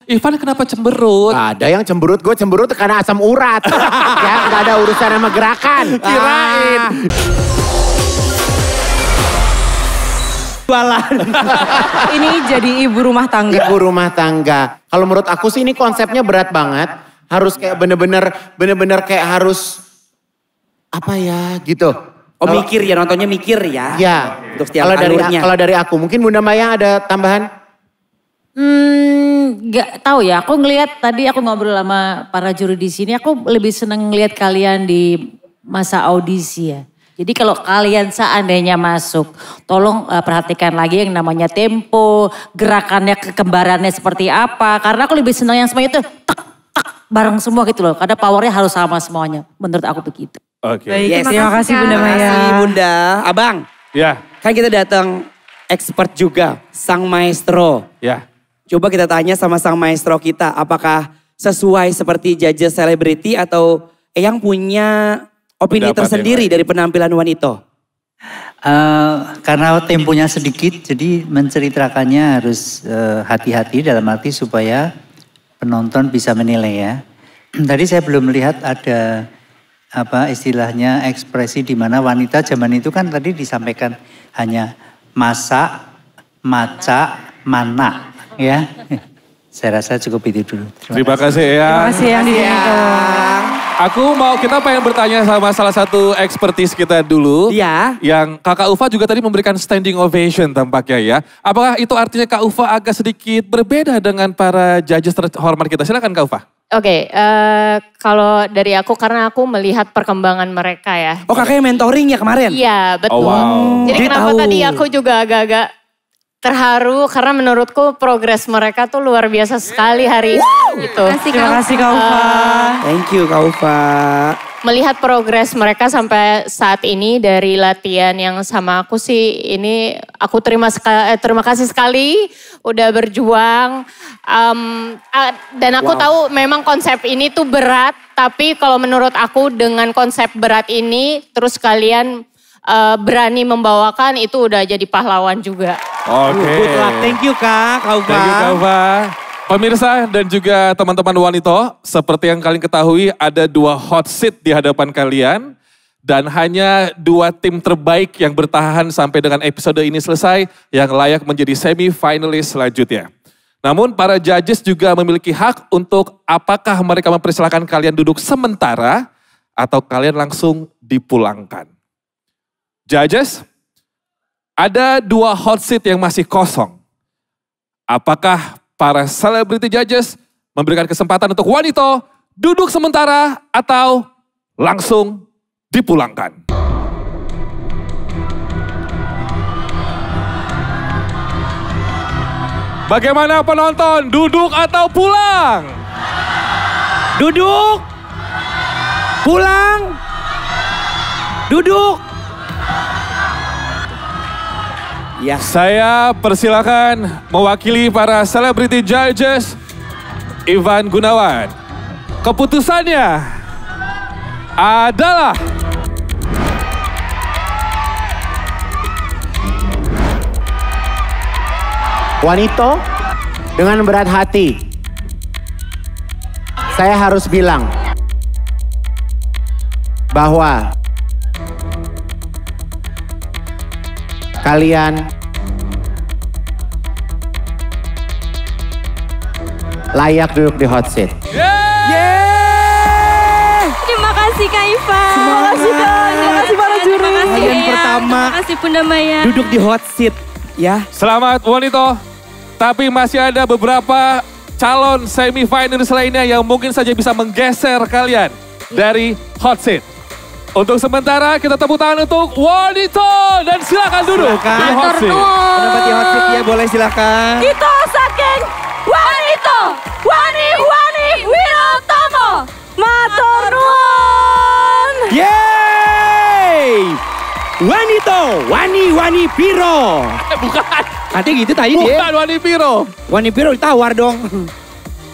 Ivan kenapa cemberut? Ada yang cemberut, gue cemberut karena asam urat. Ya, gak ada urusan sama gerakan. Kirain. Jualan. Ini jadi ibu rumah tangga. Ibu rumah tangga. Kalau menurut aku sih ini konsepnya berat banget. Harus kayak bener-bener kayak harus apa ya gitu. Oh mikir ya, nontonnya mikir ya. Ya. Untuk setiap alurnya. Kalau dari aku, mungkin Bunda Maya ada tambahan? Gak tahu ya. Aku ngelihat tadi aku ngobrol sama para juri di sini. Aku lebih seneng ngelihat kalian di masa audisi ya. Jadi kalau kalian seandainya masuk, tolong perhatikan lagi yang namanya tempo, gerakannya, kekembarannya seperti apa. Karena aku lebih senang yang semuanya itu tak bareng semua gitu loh. Karena powernya harus sama semuanya. Menurut aku begitu. Oke. Baik, terima kasih Bunda Maya. Terima kasih Bunda. Abang, Ya, kan kita datang expert juga, sang maestro. ya. Coba kita tanya sama sang maestro kita, apakah sesuai seperti judges selebriti atau yang punya opini Pendapat tersendiri dari penampilan wanita? Karena temponya sedikit, jadi menceritakannya harus hati-hati dalam arti supaya penonton bisa menilai ya. Tadi saya belum melihat ada apa istilahnya ekspresi di mana wanita zaman itu kan tadi disampaikan hanya masak, maca, mana ya. Saya rasa cukup itu dulu. Terima kasih ya. Terima kasih yang ditonton. Kita pengen bertanya sama salah satu ekspertis kita dulu. Iya. Yang Kakak Ufa juga tadi memberikan standing ovation tampaknya ya. Apakah itu artinya Kak Ufa agak sedikit berbeda dengan para judges terhormat kita? Silakan Kak Ufa. Oke, kalau dari aku karena aku melihat perkembangan mereka ya. Oh kakaknya mentoring ya kemarin? Iya, betul. Oh, wow. Jadi Dia kenapa tahu. tadi aku juga agak-agak terharu karena menurutku progres mereka tuh luar biasa sekali hari ini gitu. Terima kasih Kak Ufa. Thank you Kak Ufa. Melihat progres mereka sampai saat ini dari latihan yang sama aku sih ini aku terima kasih sekali udah berjuang. Dan aku tahu memang konsep ini tuh berat, tapi kalau menurut aku dengan konsep berat ini terus kalian berani membawakan itu udah jadi pahlawan juga. Oke. Good luck. Thank you Kak Ufa. Thank you Kak Ufa. Pemirsa dan juga teman-teman wanita, seperti yang kalian ketahui ada 2 hot seat di hadapan kalian. Dan hanya 2 tim terbaik yang bertahan sampai dengan episode ini selesai yang layak menjadi semi-finalis selanjutnya. Namun para judges juga memiliki hak untuk apakah mereka mempersilahkan kalian duduk sementara atau kalian langsung dipulangkan. Judges, ada 2 hot seat yang masih kosong. Apakah para celebrity judges memberikan kesempatan untuk wanita duduk sementara atau langsung dipulangkan? Bagaimana penonton, duduk atau pulang? Duduk. Pulang. Duduk. Ya. Saya persilakan mewakili para celebrity judges, Ivan Gunawan. Keputusannya adalah Wanita dengan berat hati. Saya harus bilang bahwa kalian layak duduk di hot seat. Terima kasih Kak Ivan. Terima kasih Kak. Terima kasih para juri. Kalian pertama Terima kasih Bunda Maya. duduk di hot seat ya. selamat wanita. Tapi masih ada beberapa calon semi-finalis lainnya yang mungkin saja bisa menggeser kalian dari hot seat. Untuk sementara kita tepuk tangan untuk wanita dan silakan duduk Silakan. di hot seat. Pendapat di hot seat ya boleh silakan. Kita saking wanita. Wani Wirotomo. Matur nuwun. Yeay! Wanito, Wani Piro. Bukan, Nanti gitu tadi dia. bukan Wani Piro. Wani Piro ditawar dong.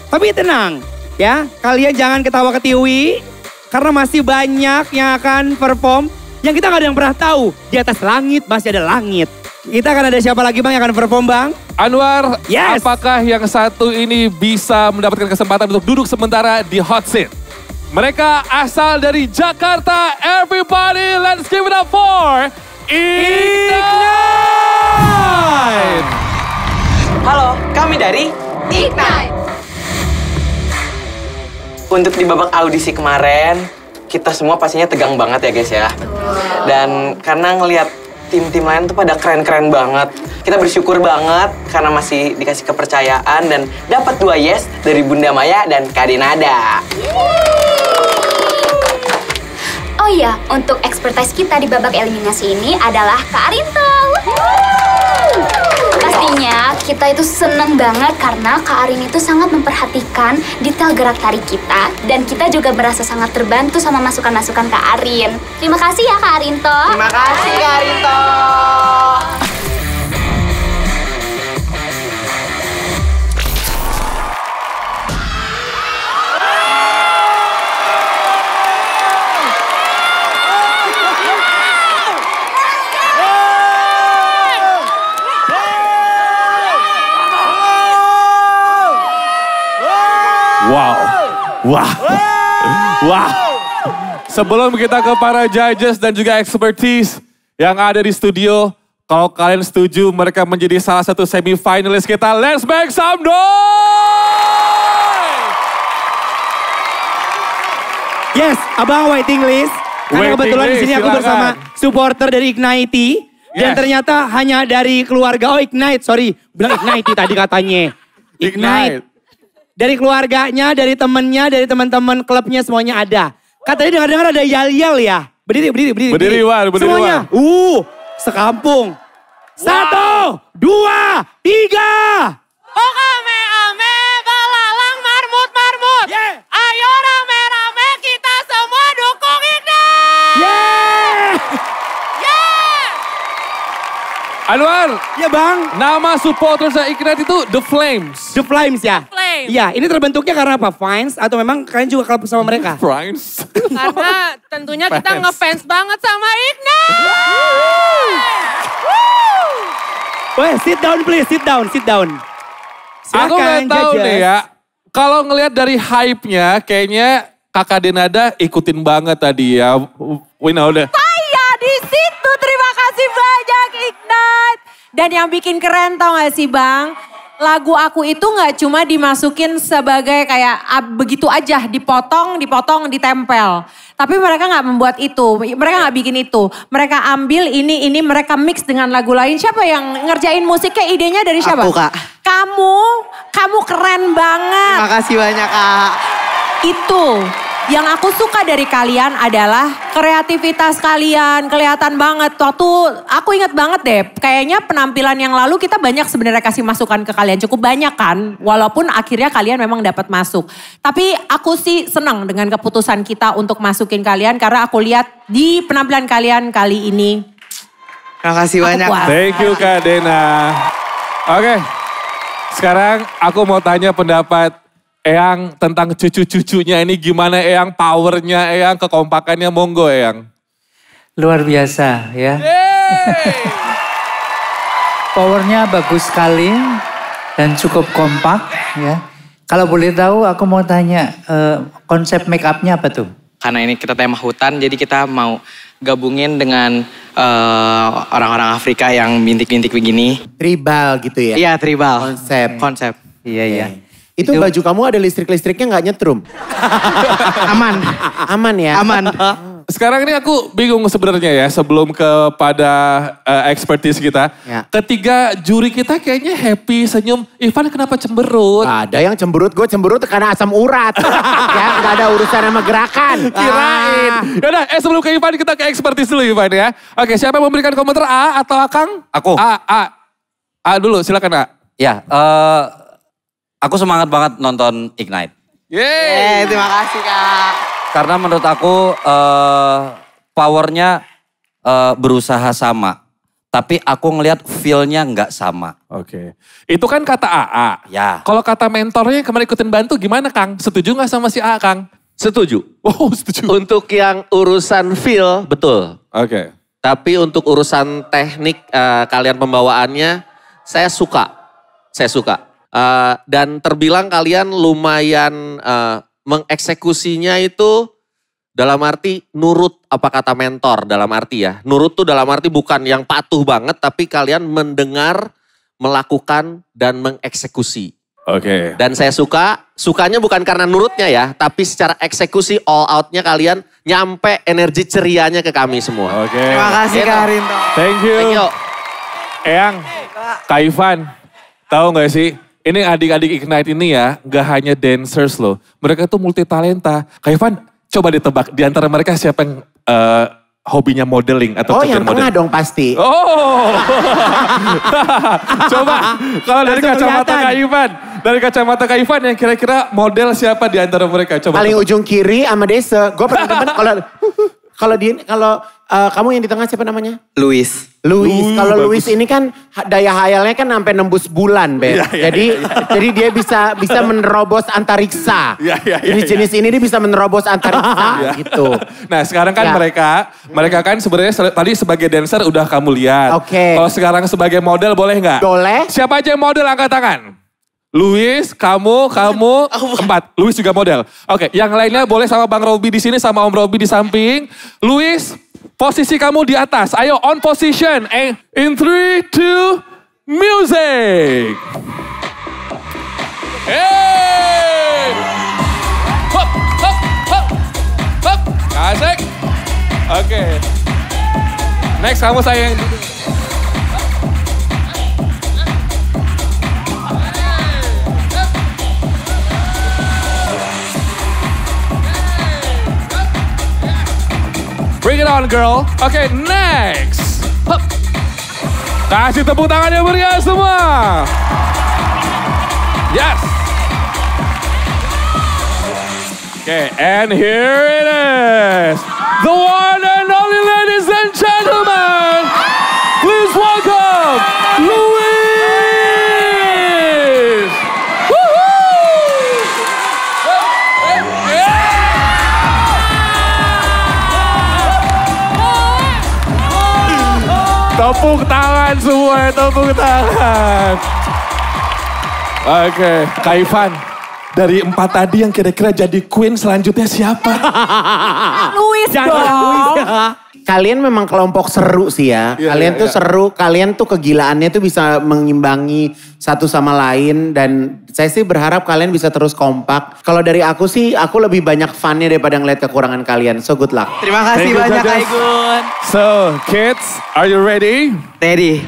Tapi tenang ya, kalian jangan ketawa ketiwi. Karena masih banyak yang akan perform yang kita gak ada yang pernah tahu. Di atas langit masih ada langit. Kita akan ada siapa lagi Bang yang akan perform Bang? Anwar, Yes. apakah yang satu ini bisa mendapatkan kesempatan untuk duduk sementara di hot seat? Mereka asal dari Jakarta. Everybody, let's give it up for Ignite! Halo, kami dari Ignite. Untuk di babak audisi kemarin, kita semua pastinya tegang banget ya guys ya. Dan karena ngelihat tim-tim lain tuh pada keren-keren banget. Kita bersyukur banget karena masih dikasih kepercayaan dan dapat 2 yes dari Bunda Maya dan Kak Denada. Oh iya, untuk expertise kita di babak eliminasi ini adalah Kak Arinto. Pastinya kita itu seneng banget karena Kak Arin itu sangat memperhatikan detail gerak tari kita. Dan kita juga merasa sangat terbantu sama masukan-masukan Kak Arin. Terima kasih ya Kak Arinto. Terima kasih Kak Arinto. Wow. Wah. Wah. Sebelum kita ke para judges dan juga expertise yang ada di studio, kalau kalian setuju mereka menjadi salah satu semi-finalis kita, let's make some noise! Yes, Abang waiting list. Karena Waiting kebetulan di list, sini aku silakan. bersama supporter dari Ignite. Dan Yes. ternyata hanya dari keluarga, Ignite, sorry. Bilang Ignite tadi katanya. Ignite. Dari keluarganya, dari temennya, dari teman-teman klubnya semuanya ada. Katanya dengar-dengar ada yal-yal ya. Berdiri. Berdiri, Wan, berdiri, Semuanya. Sekampung. 1, 2, 3. Okame ame balalang marmut. Yeah. Ayo rame-rame kita semua dukung Ignite. Yeah. Anwar, Ya Bang. nama supporters Ignite itu The Flames. The Flames ya? Flames. Iya, ini terbentuknya karena apa? Fans atau memang kalian juga klub sama mereka? Flames. Karena tentunya kita Fans. ngefans banget sama Ignite. Weh, sit down please, sit down. Aku nggak tahu nih ya. Kalau ngelihat dari hype-nya, kayaknya Kakak Denada ikutin banget tadi ya. Wina udah. Saya di situ, terima kasih banyak Ignite. Dan yang bikin keren tau gak sih Bang? Lagu aku itu gak cuma dimasukin sebagai kayak begitu aja, dipotong, ditempel. Tapi mereka gak membuat itu, mereka gak bikin itu. Mereka ambil ini mereka mix dengan lagu lain. Siapa yang ngerjain musiknya, idenya dari siapa? Aku, Kak. Kamu keren banget. Terima kasih banyak Kak. Itu yang aku suka dari kalian adalah kreativitas kalian, kelihatan banget. Waktu aku ingat banget deh, kayaknya penampilan yang lalu kita banyak sebenarnya kasih masukan ke kalian, cukup banyak kan, walaupun akhirnya kalian memang dapat masuk. Tapi aku sih senang dengan keputusan kita untuk masukin kalian karena aku lihat di penampilan kalian kali ini. Terima kasih banyak. puas. Thank you Kak Dena. Oke, sekarang aku mau tanya pendapat Eyang tentang cucu-cucunya ini gimana Eyang, powernya Eyang, kekompakannya, monggo Eyang. Luar biasa ya. Powernya bagus sekali dan cukup kompak ya. Kalau boleh tahu aku mau tanya konsep make upnya apa tuh? Karena ini kita tema hutan, jadi kita mau gabungin dengan orang-orang Afrika yang bintik-bintik begini. Tribal gitu ya? Iya, tribal. Konsep. Iya, iya. Itu baju kamu ada listrik-listriknya nggak nyetrum? Aman. Aman ya? Aman. Sekarang ini aku bingung sebenarnya ya sebelum kepada expertise kita. Ya. Ketiga juri kita kayaknya happy, senyum. Ivan kenapa cemberut? Ada yang cemberut, gue cemberut karena asam urat. Ya, nggak ada urusan sama gerakan. Kirain. Yaudah, sebelum ke Ivan kita ke expertise dulu Ivan ya. Oke, siapa yang memberikan komentar A atau Akang? Aku. A dulu, silakan A. Ya, aku semangat banget nonton Ignite. Yeay. Terima kasih Kak. Karena menurut aku powernya berusaha sama. Tapi aku ngelihat feel-nya nggak sama. Oke. Itu kan kata AA. Ya. Kalau kata mentornya yang kemarin ikutin bantu gimana Kang? Setuju nggak sama si A Kang? Setuju. Oh, setuju. Untuk yang urusan feel, betul. Oke. Tapi untuk urusan teknik kalian pembawaannya, saya suka. Dan terbilang kalian lumayan mengeksekusinya itu dalam arti nurut apa kata mentor dalam arti ya. Nurut tuh dalam arti bukan yang patuh banget, tapi kalian mendengar, melakukan, dan mengeksekusi. Oke. Dan saya sukanya bukan karena nurutnya ya, tapi secara eksekusi all out-nya kalian nyampe energi cerianya ke kami semua. Oke. Terima kasih Kak Arinto. Thank you. Eyang, Kak Ivan, tahu gak sih? Ini adik-adik Ignite ini ya, gak hanya dancers loh. Mereka tuh multi talenta. Kak Ivan, coba ditebak di antara mereka siapa yang hobinya modeling atau yang tengah dong pasti. Oh. Coba kalau dari kacamata Kak Ivan. Dari kacamata Kak Ivan yang kira-kira model siapa di antara mereka? Coba. Paling ujung kiri sama Desa. Gue pernah temen kalau kamu yang di tengah siapa namanya? Luis. Kalau Luis ini kan daya hayalnya kan sampai nembus bulan, Ben. Jadi dia bisa menerobos antariksa. Jenis ini dia bisa menerobos antariksa gitu. Nah, sekarang kan mereka kan sebenarnya tadi sebagai dancer udah kamu lihat. Oke. Kalau sekarang sebagai model boleh nggak? Boleh. Siapa aja yang model angkat tangan? Luis, kamu, 4. Luis juga model. Oke, yang lainnya boleh sama Bang Robi di sini, sama Om Robi di samping. Luis, posisi kamu di atas. Ayo, on position. In 3, 2, music. Hey! Hop, hop, hop, hop. Asik. Oke. Next, kamu saya yang duduk. Bring it on, girl. Okay, next. Hup. Kasih tepuk tangan yang meriah semua. Yes. Okay, and here it is. The one and only, ladies and gentlemen. Please welcome Luis. Tepuk tangan semua, tepuk tangan. Oke, Kak Ivan, dari 4 tadi yang kira-kira jadi queen selanjutnya siapa? Luis dong. Kalian memang kelompok seru sih ya. Kalian tuh seru, kalian tuh kegilaannya tuh bisa mengimbangi satu sama lain. Dan saya sih berharap kalian bisa terus kompak. Kalau dari aku sih, aku lebih banyak funnya daripada ngeliat kekurangan kalian. So good luck. Terima kasih banyak Kak Igun. So kids, are you ready? Ready.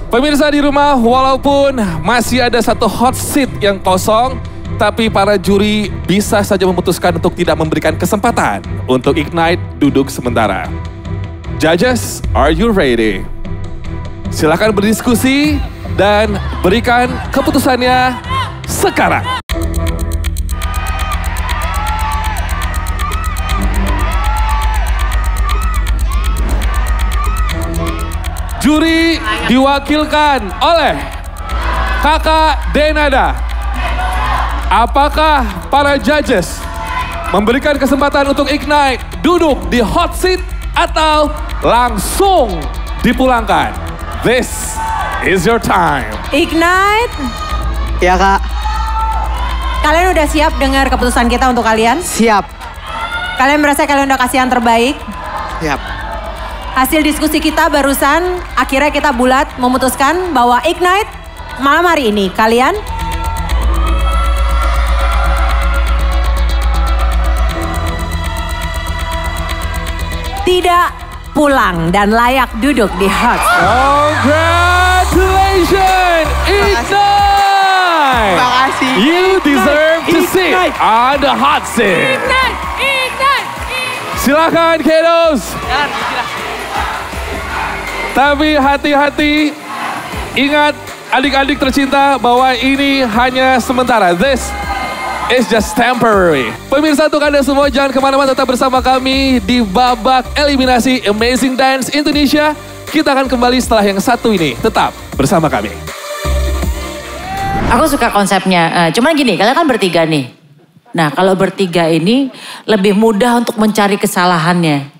Pemirsa di rumah, walaupun masih ada satu hot seat yang kosong, tapi para juri bisa saja memutuskan untuk tidak memberikan kesempatan untuk Ignite duduk sementara. Judges, are you ready? Silakan berdiskusi dan berikan keputusannya sekarang. Juri diwakilkan oleh Kakak Denada. Apakah para judges memberikan kesempatan untuk Ignite duduk di hot seat atau langsung dipulangkan? This is your time. Ignite. Ya Kak. Kalian udah siap dengar keputusan kita untuk kalian? Siap. Kalian merasa kalian udah kasih yang terbaik? Siap. Hasil diskusi kita barusan, akhirnya kita bulat memutuskan bahwa Ignite malam hari ini kalian tidak pulang dan layak duduk di hot seat. Congratulations, Ignite! Terima kasih. You deserve to sit on the hot seat. Ignite! Silakan, kiddos. Tapi hati-hati, ingat adik-adik tercinta bahwa ini hanya sementara. This is just temporary. Pemirsa untuk Anda semua jangan kemana-mana, tetap bersama kami di babak eliminasi Amazing Dance Indonesia. Kita akan kembali setelah yang satu ini. Tetap bersama kami. Aku suka konsepnya. Cuman gini, kalian kan bertiga nih. Nah kalau bertiga ini lebih mudah untuk mencari kesalahannya.